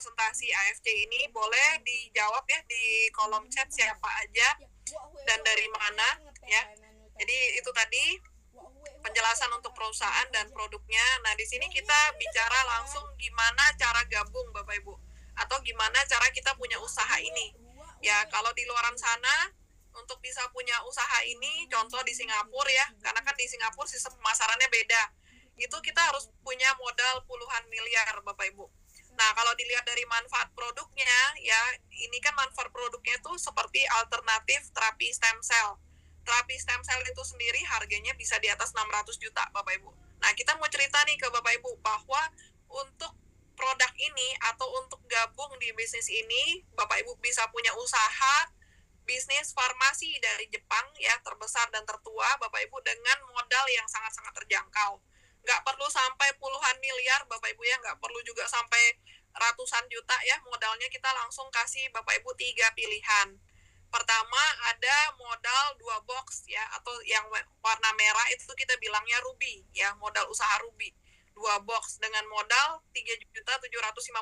presentasi AFC ini boleh dijawab ya di kolom chat siapa aja dan dari mana ya. Jadi itu tadi penjelasan untuk perusahaan dan produknya. Nah, di sini kita bicara langsung gimana cara gabung Bapak Ibu atau gimana cara kita punya usaha ini. Ya, kalau di luaran sana untuk bisa punya usaha ini, contoh di Singapura ya, karena kan di Singapura sistem pemasarannya beda. Itu kita harus punya modal puluhan miliar Bapak Ibu. Nah, kalau dilihat dari manfaat produknya, ya, ini kan manfaat produknya itu seperti alternatif terapi stem cell. Terapi stem cell itu sendiri harganya bisa di atas 600 juta, Bapak Ibu. Nah, kita mau cerita nih ke Bapak Ibu bahwa untuk produk ini atau untuk gabung di bisnis ini, Bapak Ibu bisa punya usaha bisnis farmasi dari Jepang ya, terbesar dan tertua Bapak Ibu, dengan modal yang sangat-sangat terjangkau. Nggak perlu sampai puluhan miliar Bapak Ibu ya, nggak perlu juga sampai ratusan juta ya modalnya. Kita langsung kasih Bapak Ibu 3 pilihan. Pertama ada modal 2 box ya, atau yang warna merah itu kita bilangnya ruby ya, modal usaha ruby. 2 box dengan modal 3.750.000.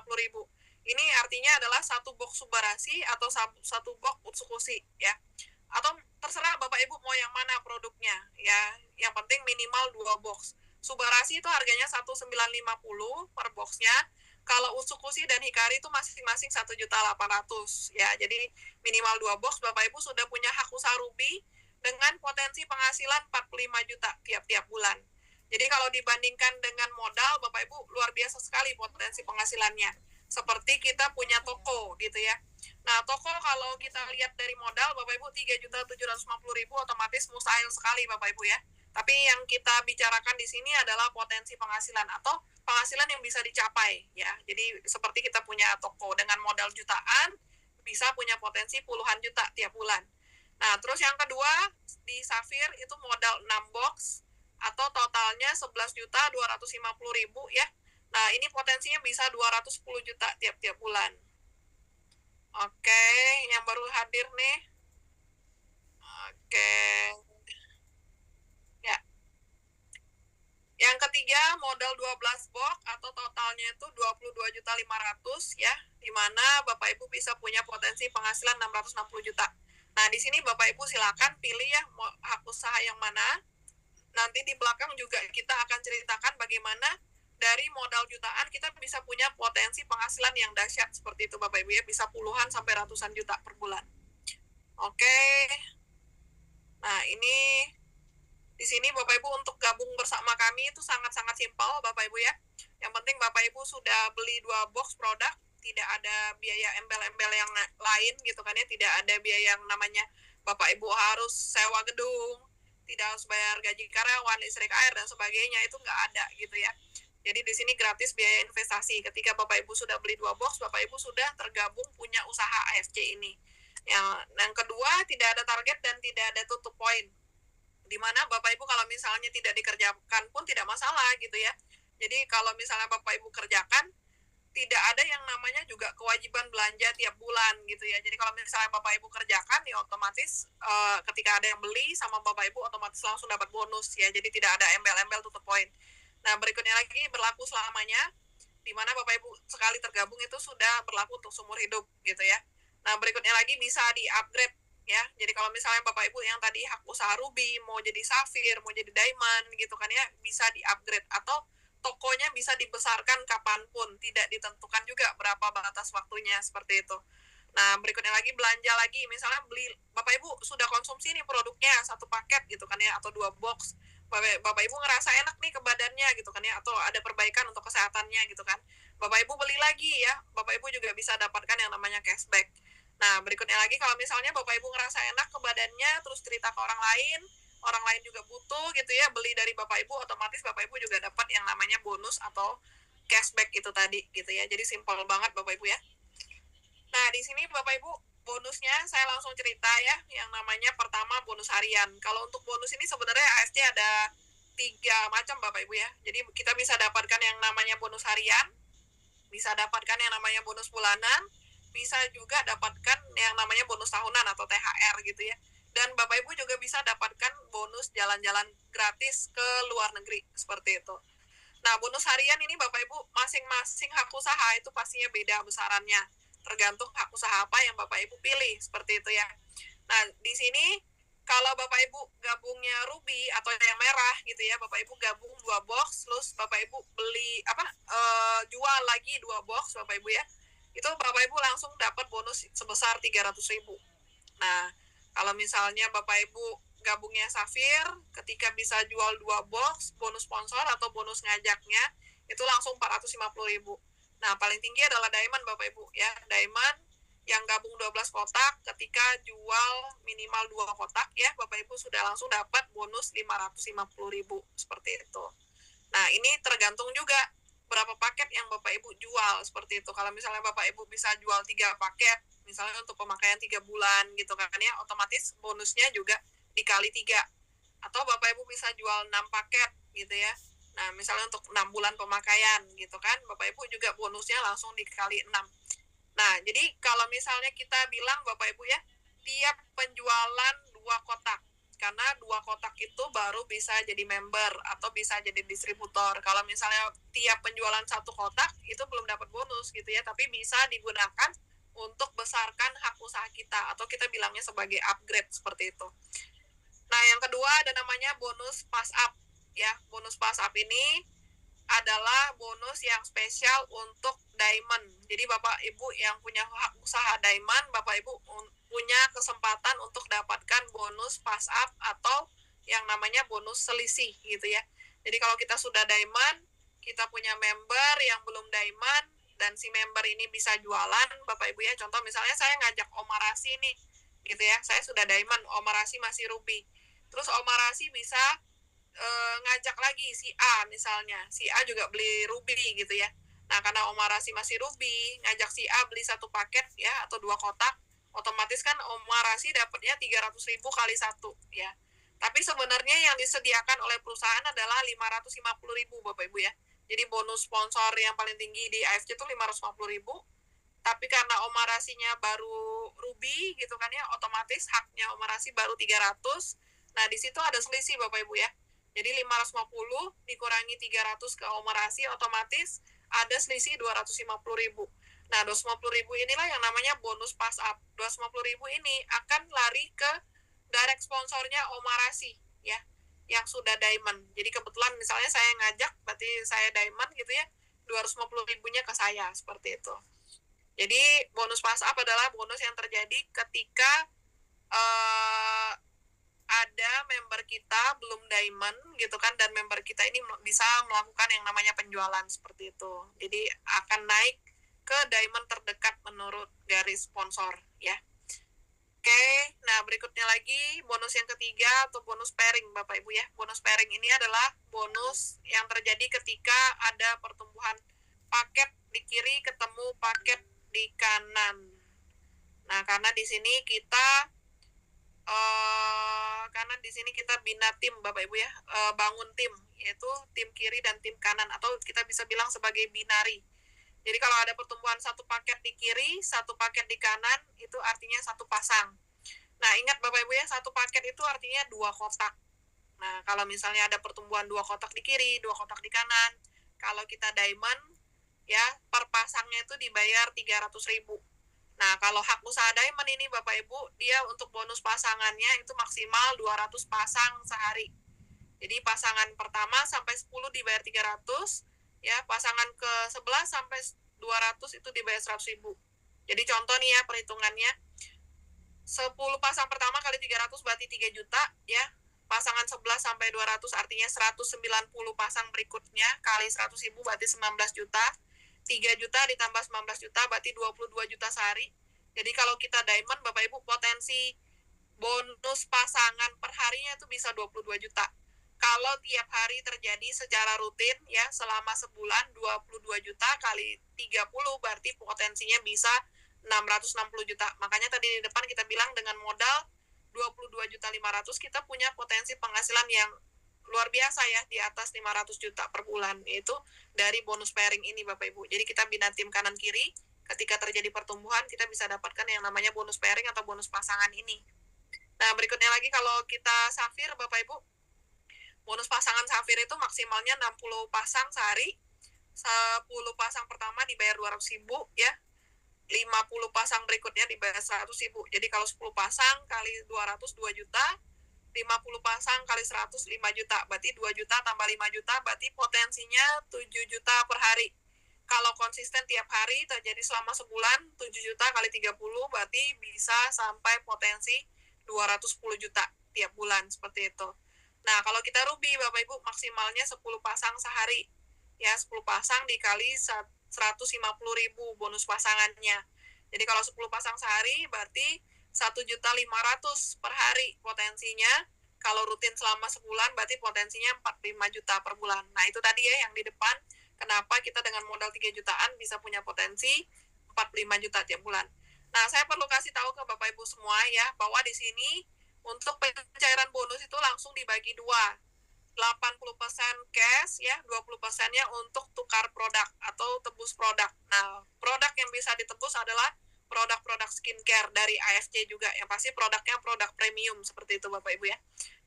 Ini artinya adalah 1 box Subarasi atau 1 box Utsukushi ya. Atau terserah Bapak Ibu mau yang mana produknya ya. Yang penting minimal 2 box. Subarasi itu harganya 1.950 per boxnya. Kalau Utsukushi dan Hikari itu masing-masing 1.800.000 ya. Jadi minimal 2 box Bapak Ibu sudah punya hak usaha ruby dengan potensi penghasilan 45 juta tiap-tiap bulan. Jadi kalau dibandingkan dengan modal Bapak Ibu luar biasa sekali potensi penghasilannya. Seperti kita punya toko gitu ya. Nah, toko kalau kita lihat dari modal Bapak Ibu 3.750.000 otomatis mustahil sekali Bapak Ibu ya. Tapi yang kita bicarakan di sini adalah potensi penghasilan atau penghasilan yang bisa dicapai ya. Jadi seperti kita punya toko dengan modal jutaan bisa punya potensi puluhan juta tiap bulan. Nah, terus yang kedua di Safir itu modal 6 box atau totalnya 11.250.000 ya. Nah, ini potensinya bisa 210 juta tiap-tiap bulan. Oke, yang baru hadir nih. Oke. Ya. Yang ketiga, modal 12 box atau totalnya itu 22.500.000 ya, di mana Bapak Ibu bisa punya potensi penghasilan 660 juta. Nah, di sini Bapak Ibu silakan pilih ya hak usaha yang mana. Nanti di belakang juga kita akan ceritakan bagaimana dari modal jutaan kita bisa punya potensi penghasilan yang dahsyat seperti itu Bapak Ibu ya, bisa puluhan sampai ratusan juta per bulan. Oke. Nah, ini di sini Bapak Ibu untuk gabung bersama kami itu sangat-sangat simpel Bapak Ibu ya. Yang penting Bapak Ibu sudah beli 2 box produk, tidak ada biaya embel-embel yang lain gitu kan ya, tidak ada biaya yang namanya Bapak Ibu harus sewa gedung, tidak harus bayar gaji karyawan, listrik, air dan sebagainya, itu nggak ada gitu ya. Jadi di sini gratis biaya investasi. Ketika Bapak Ibu sudah beli 2 box, Bapak Ibu sudah tergabung punya usaha AFC ini. Yang kedua, tidak ada target dan tidak ada tutup poin. Dimana Bapak Ibu kalau misalnya tidak dikerjakan pun tidak masalah gitu ya. Jadi kalau misalnya Bapak Ibu kerjakan, tidak ada yang namanya juga kewajiban belanja tiap bulan gitu ya. Jadi kalau misalnya Bapak Ibu kerjakan ya otomatis ketika ada yang beli sama Bapak Ibu otomatis langsung dapat bonus ya. Jadi tidak ada embel-embel tutup poin. Nah, berikutnya lagi berlaku selamanya, di mana Bapak Ibu sekali tergabung itu sudah berlaku untuk seumur hidup gitu ya. Nah, berikutnya lagi bisa di-upgrade ya. Jadi kalau misalnya Bapak Ibu yang tadi hak usaha ruby mau jadi safir, mau jadi diamond gitu kan ya, bisa di-upgrade atau tokonya bisa dibesarkan kapanpun, tidak ditentukan juga berapa batas waktunya seperti itu. Nah, berikutnya lagi belanja lagi, misalnya beli Bapak Ibu sudah konsumsi nih produknya 1 paket gitu kan ya, atau 2 box. Bapak Ibu ngerasa enak nih ke badannya gitu kan ya, atau ada perbaikan untuk kesehatannya gitu kan. Bapak Ibu beli lagi ya, Bapak Ibu juga bisa dapatkan yang namanya cashback. Nah, berikutnya lagi kalau misalnya Bapak Ibu ngerasa enak ke badannya, terus cerita ke orang lain juga butuh gitu ya, beli dari Bapak Ibu, otomatis Bapak Ibu juga dapat yang namanya bonus atau cashback itu tadi gitu ya. Jadi simpel banget Bapak Ibu ya. Nah, di sini Bapak Ibu bonusnya saya langsung cerita ya, yang namanya pertama bonus harian. Kalau untuk bonus ini sebenarnya ASC ada 3 macam Bapak Ibu ya. Jadi kita bisa dapatkan yang namanya bonus harian, bisa dapatkan yang namanya bonus bulanan, bisa juga dapatkan yang namanya bonus tahunan atau THR gitu ya. Dan Bapak Ibu juga bisa dapatkan bonus jalan-jalan gratis ke luar negeri seperti itu. Nah, bonus harian ini Bapak Ibu masing-masing hak usaha itu pastinya beda besarannya. Tergantung hak usaha apa yang Bapak Ibu pilih, seperti itu ya. Nah, di sini kalau Bapak Ibu gabungnya ruby atau yang merah gitu ya, Bapak Ibu gabung 2 box, terus Bapak Ibu beli jual lagi 2 box Bapak Ibu ya. Itu Bapak Ibu langsung dapat bonus sebesar 300.000. Nah, kalau misalnya Bapak Ibu gabungnya Safir, ketika bisa jual 2 box, bonus sponsor atau bonus ngajaknya, itu langsung 450.000. Nah, paling tinggi adalah Diamond Bapak Ibu ya. Diamond yang gabung 12 kotak, ketika jual minimal 2 kotak ya, Bapak Ibu sudah langsung dapat bonus 550.000, seperti itu. Nah, ini tergantung juga berapa paket yang Bapak Ibu jual, seperti itu. Kalau misalnya Bapak Ibu bisa jual 3 paket, misalnya untuk pemakaian 3 bulan gitu kan ya, otomatis bonusnya juga dikali 3. Atau Bapak Ibu bisa jual 6 paket gitu ya. Nah, misalnya untuk 6 bulan pemakaian gitu kan, Bapak Ibu juga bonusnya langsung dikali 6. Nah, jadi kalau misalnya kita bilang Bapak Ibu ya, tiap penjualan 2 kotak, karena 2 kotak itu baru bisa jadi member atau bisa jadi distributor. Kalau misalnya tiap penjualan 1 kotak itu belum dapat bonus gitu ya, tapi bisa digunakan untuk besarkan hak usaha kita atau kita bilangnya sebagai upgrade, seperti itu. Nah, yang kedua ada namanya bonus pass up ya. Bonus pass up ini adalah bonus yang spesial untuk Diamond. Jadi Bapak Ibu yang punya hak usaha Diamond, Bapak Ibu punya kesempatan untuk dapatkan bonus pass up atau yang namanya bonus selisih gitu ya. Jadi kalau kita sudah Diamond, kita punya member yang belum Diamond, dan si member ini bisa jualan, Bapak Ibu ya. Contoh misalnya saya ngajak Omarasi nih, gitu ya. Saya sudah Diamond, Omarasi masih Ruby. Terus Omarasi bisa ngajak lagi si A misalnya, si A juga beli Ruby gitu ya. Nah, karena Omarasi masih Ruby, ngajak si A beli 1 paket ya atau 2 kotak, otomatis kan Omarasi dapatnya 300.000 kali 1 ya. Tapi sebenarnya yang disediakan oleh perusahaan adalah 550.000 Bapak Ibu ya. Jadi bonus sponsor yang paling tinggi di AFC itu 550.000. Tapi karena Omarasinya baru Ruby gitu kan ya, otomatis haknya Omarasi baru 300. Nah, di situ ada selisih Bapak Ibu ya. Jadi 550 dikurangi 300 ke Omarasi, otomatis ada selisih 250.000. Nah, 250.000 inilah yang namanya bonus pass up. 250.000 ini akan lari ke direct sponsornya Omarasi ya, yang sudah Diamond. Jadi kebetulan misalnya saya ngajak, berarti saya Diamond gitu ya, 250.000-nya ke saya, seperti itu. Jadi bonus pass up adalah bonus yang terjadi ketika ada member kita belum Diamond gitu kan, dan member kita ini bisa melakukan yang namanya penjualan, seperti itu. Jadi akan naik ke Diamond terdekat menurut garis sponsor ya. Oke, nah berikutnya lagi bonus yang ketiga atau bonus pairing Bapak Ibu ya. Bonus pairing ini adalah bonus yang terjadi ketika ada pertumbuhan paket di kiri ketemu paket di kanan. Nah, karena di sini kita bina tim Bapak Ibu ya, bangun tim, yaitu tim kiri dan tim kanan, atau kita bisa bilang sebagai binari. Jadi kalau ada pertumbuhan 1 paket di kiri, 1 paket di kanan, itu artinya 1 pasang. Nah, ingat Bapak Ibu ya, 1 paket itu artinya 2 kotak. Nah, kalau misalnya ada pertumbuhan 2 kotak di kiri, 2 kotak di kanan, kalau kita Diamond ya, per pasangnya itu dibayar 300.000. Nah, kalau hak usaha Diamond ini Bapak Ibu, dia untuk bonus pasangannya itu maksimal 200 pasang sehari. Jadi pasangan pertama sampai 10 dibayar 300, ya, pasangan ke 11 sampai 200 itu dibayar 100.000. Jadi contoh nih ya perhitungannya, 10 pasang pertama kali 300 berarti 3 juta ya. Pasangan 11 sampai 200 artinya 190 pasang berikutnya kali 100.000 berarti 19 juta. 3 juta ditambah 19 juta berarti 22 juta sehari. Jadi kalau kita Diamond Bapak Ibu, potensi bonus pasangan per harinya itu bisa 22 juta. Kalau tiap hari terjadi secara rutin ya selama sebulan, 22 juta kali 30 berarti potensinya bisa 660 juta. Makanya tadi di depan kita bilang dengan modal 22.500.000 kita punya potensi penghasilan yang luar biasa ya, di atas 500 juta per bulan, itu dari bonus pairing ini Bapak Ibu. Jadi kita bina tim kanan kiri, ketika terjadi pertumbuhan kita bisa dapatkan yang namanya bonus pairing atau bonus pasangan ini. Nah, berikutnya lagi kalau kita Safir Bapak Ibu, Bonus pasangan safir itu maksimalnya 60 pasang sehari. 10 pasang pertama dibayar 200.000 ya. 50 pasang berikutnya dibayar 100.000. Jadi kalau 10 pasang kali 200 2 juta, 50 pasang kali 100 5 juta. Berarti 2 juta tambah 5 juta, berarti potensinya 7 juta per hari. Kalau konsisten tiap hari terjadi selama sebulan, 7 juta kali 30 berarti bisa sampai potensi 210 juta tiap bulan, seperti itu. Nah, kalau kita ruby, Bapak Ibu, maksimalnya 10 pasang sehari. Ya, 10 pasang dikali 150.000 bonus pasangannya. Jadi kalau 10 pasang sehari berarti 1.500.000 per hari potensinya. Kalau rutin selama sebulan berarti potensinya 45 juta per bulan. Nah, itu tadi ya yang di depan. Kenapa kita dengan modal 3 jutaan bisa punya potensi 45 juta tiap bulan. Nah, saya perlu kasih tahu ke Bapak Ibu semua ya, bahwa di sini untuk pencairan bonus itu langsung dibagi dua. 80% cash ya, 20%-nya untuk tukar produk atau tebus produk. Nah, produk yang bisa ditebus adalah produk-produk skincare dari AFC juga, yang pasti produknya produk premium seperti itu Bapak Ibu ya.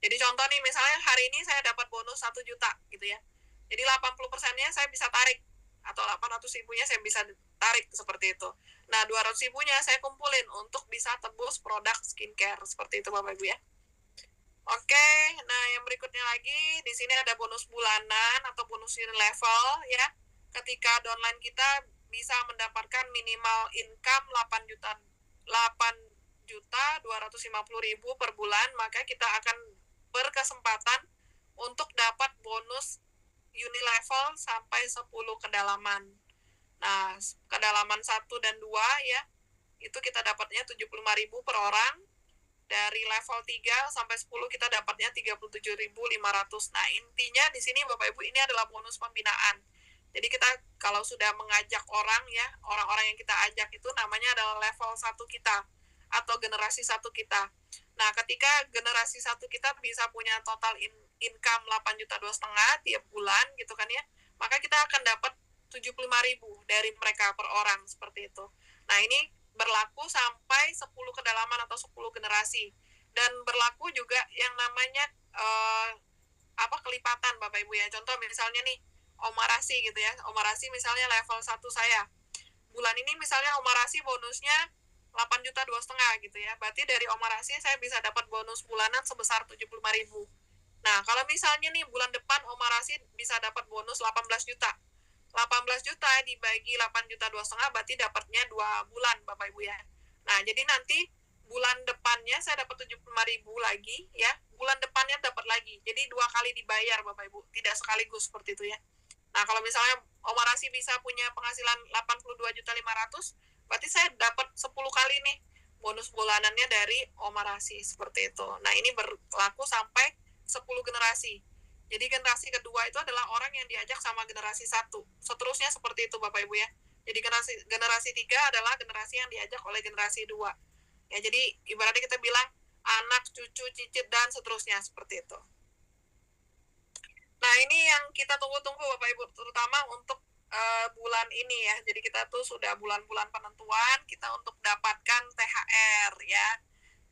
Jadi contoh nih, misalnya hari ini saya dapat bonus 1 juta gitu ya. Jadi 80%-nya saya bisa tarik, atau 800.000-nya saya bisa tarik seperti itu. Nah, 200.000-nya saya kumpulin untuk bisa tebus produk skincare seperti itu Bapak Ibu ya. Oke, nah yang berikutnya lagi di sini ada bonus bulanan atau bonus level ya. Ketika downline kita bisa mendapatkan minimal income 8.250.000 per bulan, maka kita akan berkesempatan untuk dapat bonus unilevel sampai 10 kedalaman. Nah, kedalaman 1 dan 2 ya, itu kita dapatnya 75.000 per orang. Dari level 3 sampai 10 kita dapatnya 37.500. Nah, intinya di sini Bapak Ibu ini adalah bonus pembinaan. Jadi kita kalau sudah mengajak orang ya, orang-orang yang kita ajak itu namanya adalah level 1 kita atau generasi 1 kita. Nah, ketika generasi 1 kita bisa punya total income 8 juta 2,5 tiap bulan gitu kan ya, maka kita akan dapat 75.000 dari mereka per orang seperti itu. Nah, ini berlaku sampai 10 kedalaman atau 10 generasi. Dan berlaku juga yang namanya kelipatan Bapak Ibu ya. Contoh misalnya nih, Omarasi gitu ya. Omarasi misalnya level 1 saya. Bulan ini misalnya Omarasi bonusnya 8 juta 2,5 gitu ya. Berarti dari Omarasi saya bisa dapat bonus bulanan sebesar 75.000. Nah, kalau misalnya nih bulan depan Omarasi bisa dapat bonus 18 juta. 18 juta dibagi 8 juta 2,5 berarti dapatnya 2 bulan Bapak Ibu ya. Nah, jadi nanti bulan depannya saya dapat 75.000 lagi ya. Bulan depannya dapat lagi. Jadi 2 kali dibayar Bapak Ibu, tidak sekaligus seperti itu ya. Nah, kalau misalnya Omarasi bisa punya penghasilan 82.500.000, berarti saya dapat 10 kali nih bonus bulanannya dari Omarasi seperti itu. Nah, ini berlaku sampai 10 generasi. Jadi generasi kedua itu adalah orang yang diajak sama generasi 1. Seterusnya seperti itu Bapak Ibu ya. Jadi generasi 3 adalah generasi yang diajak oleh generasi 2. Ya, jadi ibaratnya kita bilang anak, cucu, cicit, dan seterusnya seperti itu. Nah, ini yang kita tunggu-tunggu Bapak Ibu, terutama untuk bulan ini ya. Jadi kita tuh sudah bulan-bulan penentuan kita untuk dapatkan THR ya.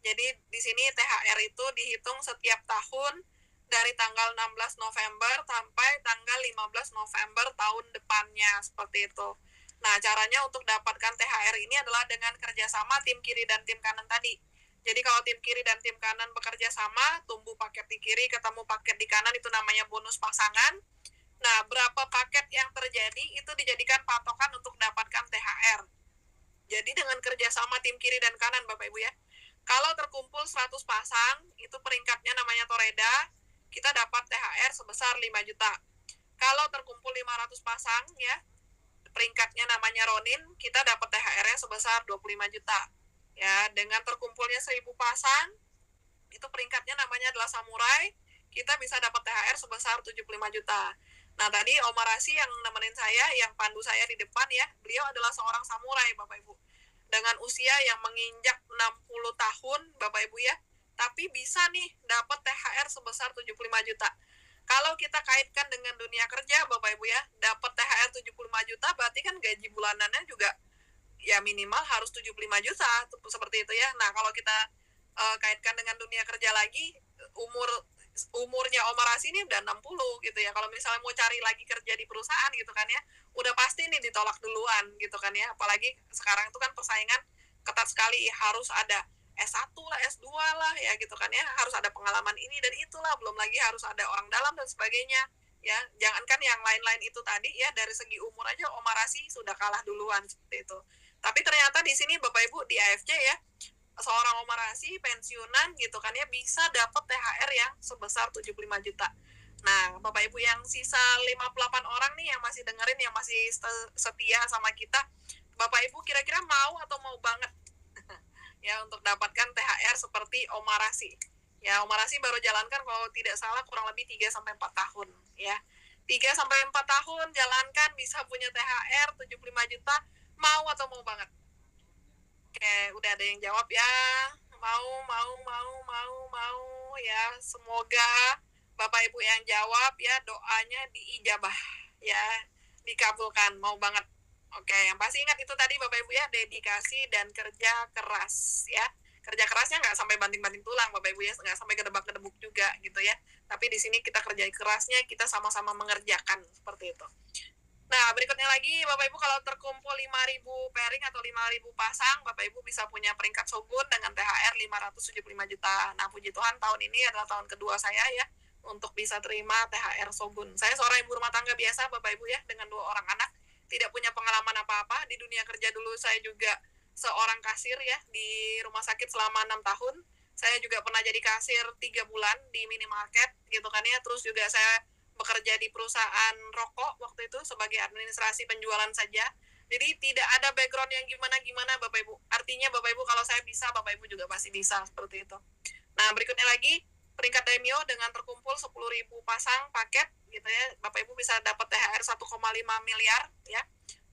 Jadi di sini THR itu dihitung setiap tahun dari tanggal 16 November sampai tanggal 15 November tahun depannya seperti itu. Nah, caranya untuk dapatkan THR ini adalah dengan kerjasama tim kiri dan tim kanan tadi. Jadi kalau tim kiri dan tim kanan bekerja sama, tumbuh paket di kiri, ketemu paket di kanan, itu namanya bonus pasangan. Nah, berapa paket yang terjadi itu dijadikan patokan untuk dapatkan THR. Jadi dengan kerjasama tim kiri dan kanan Bapak Ibu ya, kalau terkumpul 100 pasang, itu peringkatnya namanya Toreda, kita dapat THR sebesar 5 juta. Kalau terkumpul 500 pasang ya, peringkatnya namanya Ronin, kita dapat THR-nya sebesar 25 juta. Ya, dengan terkumpulnya 1.000 pasang, itu peringkatnya namanya adalah Samurai, kita bisa dapat THR sebesar 75 juta. Nah, tadi Omarasi yang nemenin saya, yang pandu saya di depan ya, beliau adalah seorang samurai Bapak Ibu. Dengan usia yang menginjak 60 tahun Bapak Ibu ya, tapi bisa nih dapat THR sebesar 75 juta. Kalau kita kaitkan dengan dunia kerja Bapak Ibu ya, dapat THR 75 juta berarti kan gaji bulanannya juga ya minimal harus 75 juta seperti itu ya. Nah, kalau kita kaitkan dengan dunia kerja lagi, umur umurnya Omarasi ini udah 60 gitu ya. Kalau misalnya mau cari lagi kerja di perusahaan gitu kan ya, udah pasti nih ditolak duluan gitu kan ya. Apalagi sekarang itu kan persaingan ketat sekali, harus ada S1 lah, S2 lah ya gitu kan ya, harus ada pengalaman ini dan itulah, belum lagi harus ada orang dalam dan sebagainya ya. Jangankan yang lain-lain itu tadi ya, dari segi umur aja Omarasi sudah kalah duluan seperti itu. Tapi ternyata di sini Bapak Ibu di AFC ya, seorang Omarasi pensiunan gitu kan ya bisa dapat THR yang sebesar 75 juta. Nah, Bapak Ibu yang sisa 58 orang nih yang masih dengerin, yang masih setia sama kita, Bapak Ibu kira-kira mau atau mau banget ya untuk dapatkan THR seperti Omarasi? Ya, Omarasi baru jalankan kalau tidak salah kurang lebih 3 sampai 4 tahun ya. 3 sampai 4 tahun jalankan bisa punya THR 75 juta, mau atau mau banget? Oke, udah ada yang jawab ya. Mau ya. Semoga Bapak Ibu yang jawab ya, doanya diijabah ya, dikabulkan. Mau banget. Oke, yang pasti ingat itu tadi Bapak Ibu ya, dedikasi dan kerja keras ya. Kerja kerasnya nggak sampai banting-banting tulang Bapak Ibu ya, nggak sampai gedebak-gedebuk juga gitu ya. Tapi di sini kita kerja kerasnya, kita sama-sama mengerjakan seperti itu. Nah, berikutnya lagi, Bapak Ibu kalau terkumpul 5.000 pairing atau 5.000 pasang, Bapak Ibu bisa punya peringkat Shogun dengan THR 575 juta. Nah, puji Tuhan tahun ini adalah tahun kedua saya ya, untuk bisa terima THR Shogun. Saya seorang ibu rumah tangga biasa, Bapak Ibu ya, dengan 2 orang anak, tidak punya pengalaman apa-apa. Di dunia kerja dulu saya juga seorang kasir ya, di rumah sakit selama 6 tahun. Saya juga pernah jadi kasir 3 bulan di minimarket gitu kan ya, terus juga saya bekerja di perusahaan rokok waktu itu sebagai administrasi penjualan saja. Jadi tidak ada background yang gimana-gimana Bapak Ibu. Artinya Bapak Ibu kalau saya bisa, Bapak Ibu juga pasti bisa seperti itu. Nah, berikutnya lagi peringkat Daimyo dengan terkumpul 10.000 pasang paket gitu ya. Bapak Ibu bisa dapat THR 1,5 miliar ya.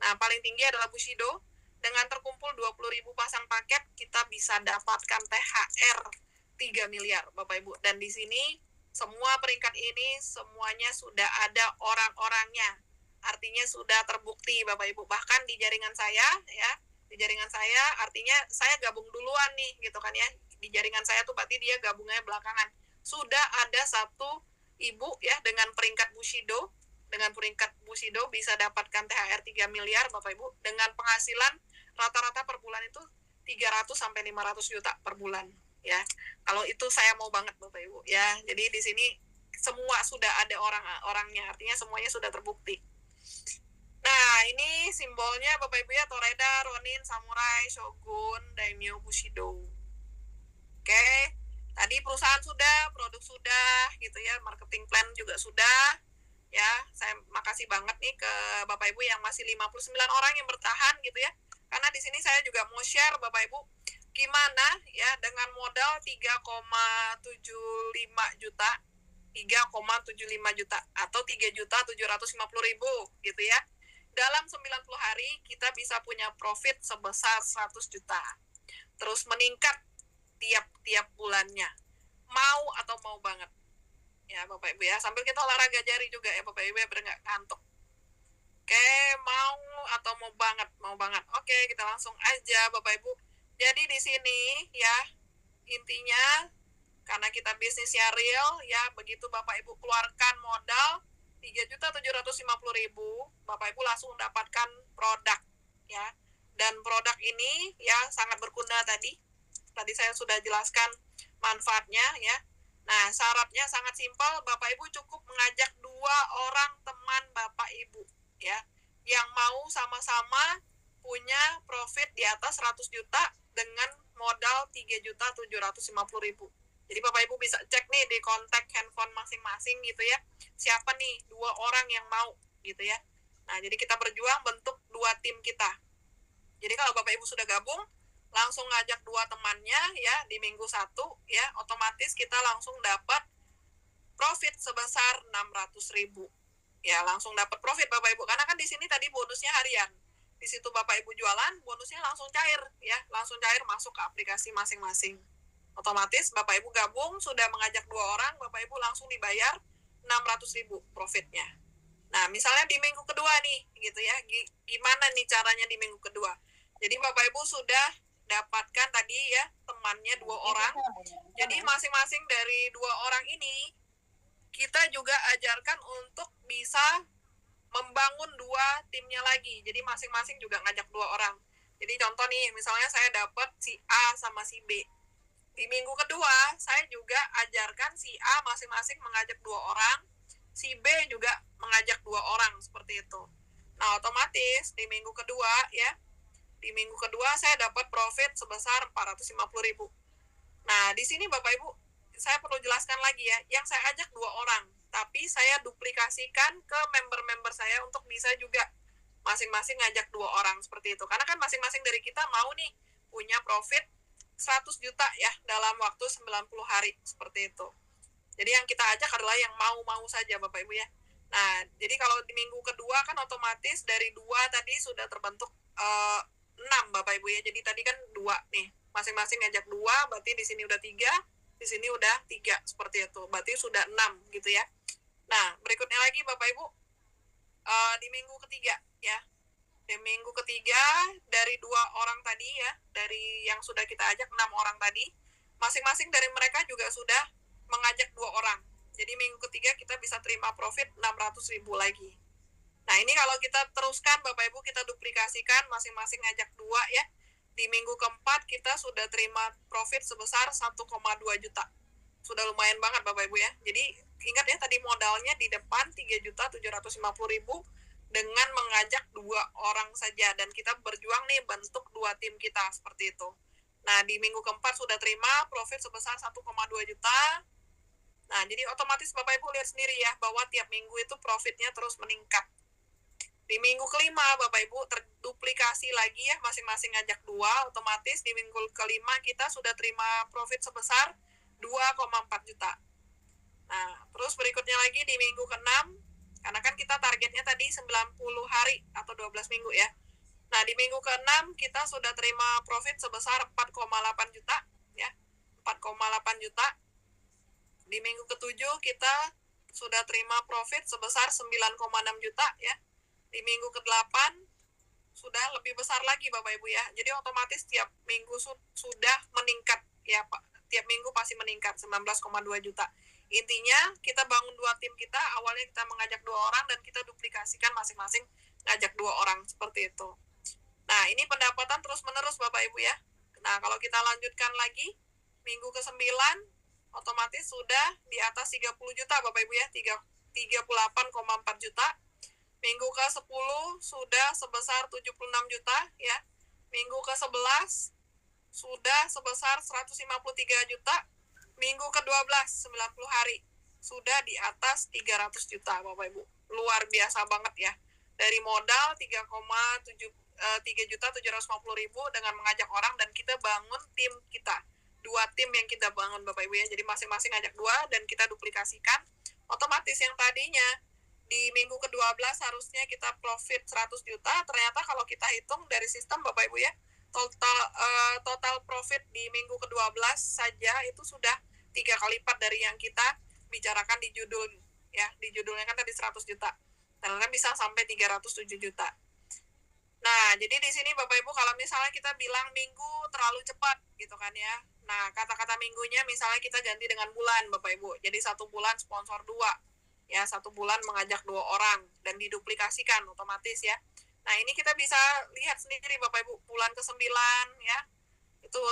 Nah, paling tinggi adalah Bushido dengan terkumpul 20.000 pasang paket, kita bisa dapatkan THR 3 miliar Bapak Ibu. Dan di sini semua peringkat ini semuanya sudah ada orang-orangnya. Artinya sudah terbukti Bapak Ibu. Bahkan di jaringan saya ya, di jaringan saya artinya saya gabung duluan nih gitu kan ya. Di jaringan saya tuh berarti dia gabungnya belakangan. Sudah ada satu ibu ya dengan peringkat Bushido. Dengan peringkat Bushido bisa dapatkan THR 3 miliar Bapak Ibu. Dengan penghasilan rata-rata per bulan itu 300 sampai 500 juta per bulan. Ya, kalau itu saya mau banget Bapak Ibu ya. Jadi di sini semua sudah ada orang-orangnya, artinya semuanya sudah terbukti. Nah, ini simbolnya Bapak Ibu ya, Toreda, Ronin, Samurai, Shogun, Daimyo, Bushido. Oke, tadi perusahaan sudah, produk sudah gitu ya, marketing plan juga sudah. Ya, saya makasih banget nih ke Bapak Ibu yang masih 59 orang yang bertahan gitu ya. Karena di sini saya juga mau share Bapak Ibu gimana ya dengan modal 3,75 juta 3,75 juta atau 3.750.000 gitu ya. Dalam 90 hari kita bisa punya profit sebesar 100 juta. Terus meningkat tiap bulannya. Mau atau mau banget? Ya Bapak Ibu ya, sambil kita olahraga jari juga ya Bapak Ibu ya, biar nggak ngantuk. Oke, mau atau mau banget? Mau banget. Oke, kita langsung aja Bapak Ibu. Jadi di sini ya, intinya karena kita bisnisnya real ya, begitu Bapak Ibu keluarkan modal 3.750.000, Bapak Ibu langsung dapatkan produk ya. Dan produk ini ya sangat berguna tadi. Tadi saya sudah jelaskan manfaatnya ya. Nah, syaratnya sangat simpel, Bapak Ibu cukup mengajak 2 orang teman Bapak Ibu ya, yang mau sama-sama punya profit di atas 100 juta dengan modal 3.750.000. Jadi Bapak Ibu bisa cek nih di kontak handphone masing-masing gitu ya, siapa nih 2 orang yang mau gitu ya. Nah, jadi kita berjuang bentuk 2 tim kita. Jadi kalau Bapak Ibu sudah gabung, langsung ngajak 2 temannya ya di minggu 1 ya, otomatis kita langsung dapat profit sebesar 600.000. Ya, langsung dapat profit Bapak Ibu. Karena kan di sini tadi bonusnya harian. Di situ Bapak Ibu jualan, bonusnya langsung cair ya, langsung cair masuk ke aplikasi masing-masing. Otomatis Bapak Ibu gabung, sudah mengajak 2 orang, Bapak Ibu langsung dibayar 600.000 profitnya. Nah, misalnya di minggu kedua nih, gitu ya, gimana nih caranya di minggu kedua? Jadi Bapak Ibu sudah dapatkan tadi ya, temannya 2 orang. Jadi masing-masing dari 2 orang ini, kita juga ajarkan untuk bisa membangun 2 timnya lagi. Jadi masing-masing juga ngajak 2 orang. Jadi contoh nih, misalnya saya dapat si A sama si B. Di minggu kedua, saya juga ajarkan si A masing-masing mengajak 2 orang, si B juga mengajak 2 orang, seperti itu. Nah, otomatis di minggu kedua ya, di minggu kedua saya dapat profit sebesar 450.000. Nah, di sini Bapak Ibu, saya perlu jelaskan lagi ya, yang saya ajak 2 orang, tapi saya duplikasikan ke member-member saya untuk bisa juga masing-masing ngajak 2 orang seperti itu. Karena kan masing-masing dari kita mau nih punya profit 100 juta ya dalam waktu 90 hari seperti itu. Jadi yang kita ajak adalah yang mau-mau saja Bapak Ibu ya. Nah, jadi kalau di minggu kedua kan otomatis dari 2 tadi sudah terbentuk 6 Bapak Ibu ya. Jadi tadi kan 2 nih, masing-masing ngajak 2, berarti di sini udah 3, di sini udah 3 seperti itu. Berarti sudah 6 gitu ya. Nah, berikutnya lagi Bapak Ibu, di minggu ketiga ya. Di minggu ketiga dari 2 orang tadi ya, dari yang sudah kita ajak 6 orang tadi, masing-masing dari mereka juga sudah mengajak 2 orang. Jadi minggu ketiga kita bisa terima profit 600.000 lagi. Nah, ini kalau kita teruskan Bapak Ibu, kita duplikasikan masing-masing ngajak 2 ya. Di minggu keempat kita sudah terima profit sebesar 1,2 juta. Sudah lumayan banget Bapak Ibu ya. Jadi ingat ya, tadi modalnya di depan 3.750.000 dengan mengajak 2 orang saja, dan kita berjuang nih bentuk 2 tim kita seperti itu. Nah, di minggu keempat sudah terima profit sebesar 1,2 juta. Nah, jadi otomatis Bapak Ibu lihat sendiri ya, bahwa tiap minggu itu profitnya terus meningkat. Di minggu kelima Bapak Ibu terduplikasi lagi ya, masing-masing ngajak 2, otomatis di minggu kelima kita sudah terima profit sebesar 2,4 juta. Nah, terus berikutnya lagi di minggu ke-6, karena kan kita targetnya tadi 90 hari atau 12 minggu ya. Nah, di minggu ke-6 kita sudah terima profit sebesar 4,8 juta ya. 4,8 juta. Di minggu ke-7 kita sudah terima profit sebesar 9,6 juta ya. Di minggu ke-8 sudah lebih besar lagi Bapak Ibu ya. Jadi otomatis tiap minggu sudah meningkat ya Pak. Tiap minggu pasti meningkat 19,2 juta. Intinya kita bangun 2 tim kita, awalnya kita mengajak 2 orang dan kita duplikasikan masing-masing ngajak 2 orang seperti itu. Nah, ini pendapatan terus-menerus Bapak Ibu ya. Nah, kalau kita lanjutkan lagi, minggu ke-9 otomatis sudah di atas 30 juta Bapak Ibu ya, 38,4 juta. Minggu ke-10 sudah sebesar 76 juta ya. Minggu ke-11 sudah sebesar 153 juta. Minggu ke-12 90 hari sudah di atas 300 juta Bapak Ibu. Luar biasa banget ya. Dari modal 3.750.000 dengan mengajak orang, dan kita bangun tim kita. 2 tim yang kita bangun Bapak Ibu ya. Jadi masing-masing ngajak 2 dan kita duplikasikan. Otomatis yang tadinya di minggu ke-12 harusnya kita profit 100 juta, ternyata kalau kita hitung dari sistem Bapak Ibu ya, total profit di minggu ke-12 saja itu sudah 3 kali lipat dari yang kita bicarakan di judul ya. Di judulnya kan tadi 100 juta. Ternyata bisa sampai 307 juta. Nah, jadi di sini Bapak Ibu kalau misalnya kita bilang minggu terlalu cepat gitu kan ya. Nah, kata-kata minggunya misalnya kita ganti dengan bulan Bapak Ibu. Jadi 1 bulan sponsor 2. Ya, 1 bulan mengajak 2 orang dan diduplikasikan otomatis ya. Nah, ini kita bisa lihat sendiri Bapak Ibu, bulan ke-9 ya. Itu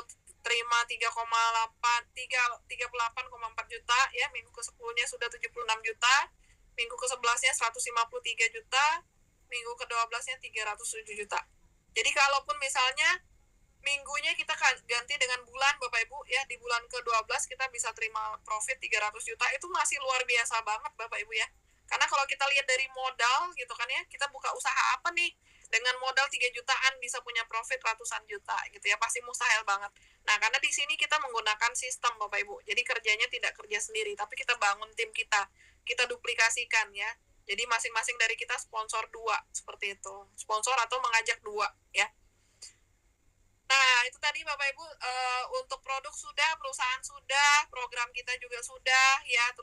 terima 38,4 juta ya. Minggu ke-10-nya sudah 76 juta. Minggu ke-11-nya 153 juta. Minggu ke-12-nya 307 juta. Jadi kalaupun misalnya minggunya kita ganti dengan bulan Bapak Ibu ya, di bulan ke-12 kita bisa terima profit 300 juta, itu masih luar biasa banget Bapak Ibu ya. Karena kalau kita lihat dari modal gitu kan ya, kita buka usaha apa nih dengan modal 3 jutaan bisa punya profit ratusan juta gitu ya, pasti mustahil banget. Nah, karena di sini kita menggunakan sistem Bapak Ibu. Jadi kerjanya tidak kerja sendiri, tapi kita bangun tim kita. Kita duplikasikan ya. Jadi masing-masing dari kita sponsor 2 seperti itu. Sponsor atau mengajak 2 ya. Nah, itu tadi Bapak Ibu, untuk produk sudah, perusahaan sudah, program kita juga sudah ya. Terus